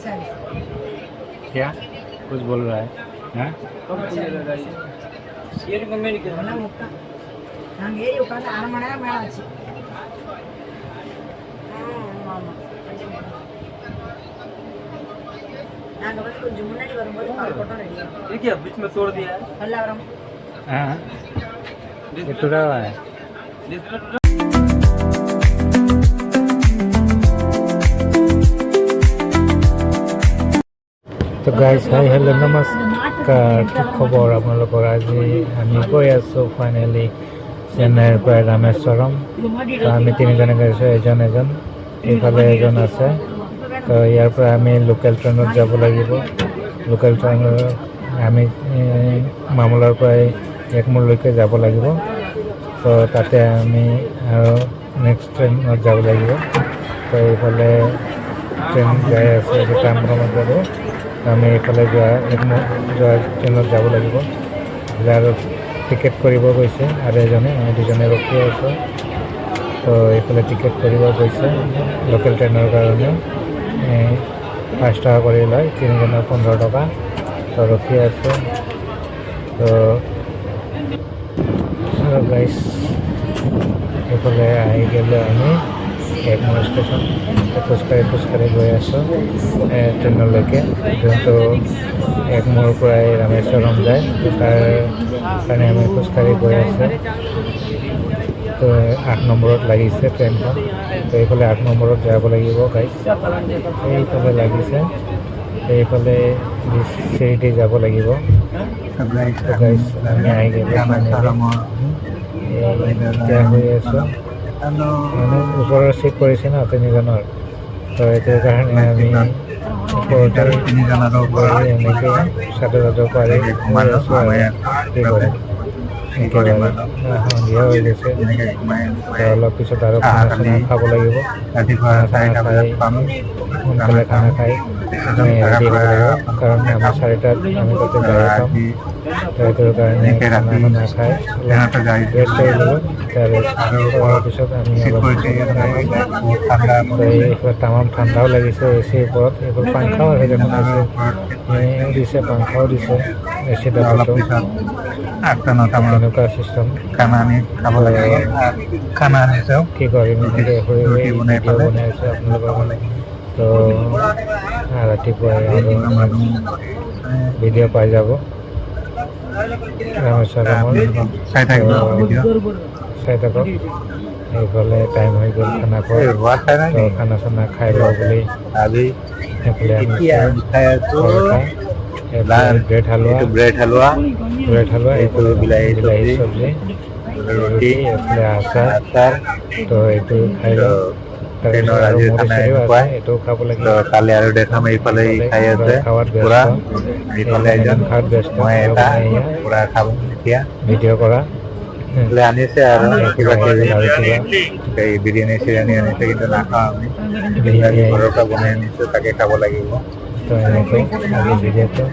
क्या कुछ बोल रहा है हाँ ये क्या बीच में तोड़ दिया है हाँ ये टूटा हुआ है তো গাইজ হাই হেল্ল' নমস্কাৰ কি খবৰ আপোনালোকৰ আজি আমি গৈ আছোঁ ফাইনেলি চেন্নাইৰ পৰা ৰামেশ্বৰম তো আমি তিনিজনে গৈছোঁ এজন এইফালে এজন আছে তো ইয়াৰ পৰা আমি লোকেল ট্ৰেইনত যাব লাগিব লোকেল ট্ৰেইনত আমি মামলাৰ পৰাই একমূৰলৈকে যাব লাগিব তো তাতে আমি আৰু নেক্সট ট্ৰেইনত যাব লাগিব তো এইফালে ট্ৰেইন যাই আছে এইটো কামৰঙত যাব আমি এইফালে যোৱা ট্ৰেইনত যাব লাগিব আৰু টিকেট কৰিব গৈছে আৰু এজনে আমি দুজনে ৰখি আছোঁ তো এইফালে টিকেট কৰিব গৈছে লোকেল ট্ৰেইনৰ কাৰণে 5 টকা কৰি লয় তিনিজনৰ 15 টকা তো ৰখি আছোঁ তো আৰু গাইজ এইফালে আহি গ'লে আমি একমূৰ ষ্টেচন খোজকাঢ়ি গৈ আছোঁ ট্ৰেইনলৈকে যোনটো একমূৰ পৰাই ৰামেশ্বৰম যায় তাৰ কাৰণে আমি খোজকাঢ়ি গৈ আছোঁ তো 8 নম্বৰত লাগিছে ট্ৰেইনখন তো এইফালে 8 নম্বৰত যাব লাগিব গাইজ এইফালে লাগিছে এইফালে চিৰিদি যাব লাগিব গাইজ আমি আহি গ'লে হৈ আছোঁ মানে ওপৰৰ চিট কৰিছে ন তিনিজনৰ তো এইটোৰ কাৰণে আমি ওপৰতে এনেকৈ চাটো পাৰি গৈ আছোঁ আৰু কি কৰিম একেবাৰে সন্ধিয়া হৈ গৈছে অলপ পিছত আৰু খানা চানা খাব লাগিব খানা খাই সোনকালে খানা খাই আমি ৰেডি হ'ব লাগিব কাৰণ আমি 4টাত আমি তাতে গাড়ী পাম তো এইটোৰ কাৰণে খানা খাই ৰেষ্ট কৰি ল'লোঁ তাৰ পিছত আমি অলপ এইফালে তামাম ঠাণ্ডাও লাগিছে এ চিৰ ওপৰত এইবোৰ পাংখাও আছে দেখোন আছে দিছে পাংখাও দিছে এ চি ডাবলটো তেনেকুৱা চিষ্টেম খানা আনি খাব লাগে খানা আনিছোঁ কি কৰিম ভিডিঅ' বনাই আছোঁ আপোনালোকৰ মানে তো ৰাতিপুৱাই আৰু ভিডিঅ' পাই যাব ৰামেশ্বৰমৰ চাই থাকক এইফালে টাইম হৈ গ'ল খানা খোৱা তো খানা চানা খাই লওঁ বুলি সেইফালে ব্ৰেড হালোৱা এইফালে বিলাহী চব্জি এইফালে আচাৰ তো এইটো খাই লওঁ এইটো খাব লাগিব কালি আৰু দেখাম এইফালে খাই আছে খাৱাত ব্যস্ত পুৰা খাব এতিয়া ভিডিঅ' কৰা আনিছে আৰু কিবা বিৰিয়ানী চিৰিয়ানী আনিছে কিন্তু নাখাওঁ আমি ঘৰৰ পৰা বনাই আনিছোঁ তাকে খাব লাগিব তো এনেকৈ আজি ভিডিঅ'টো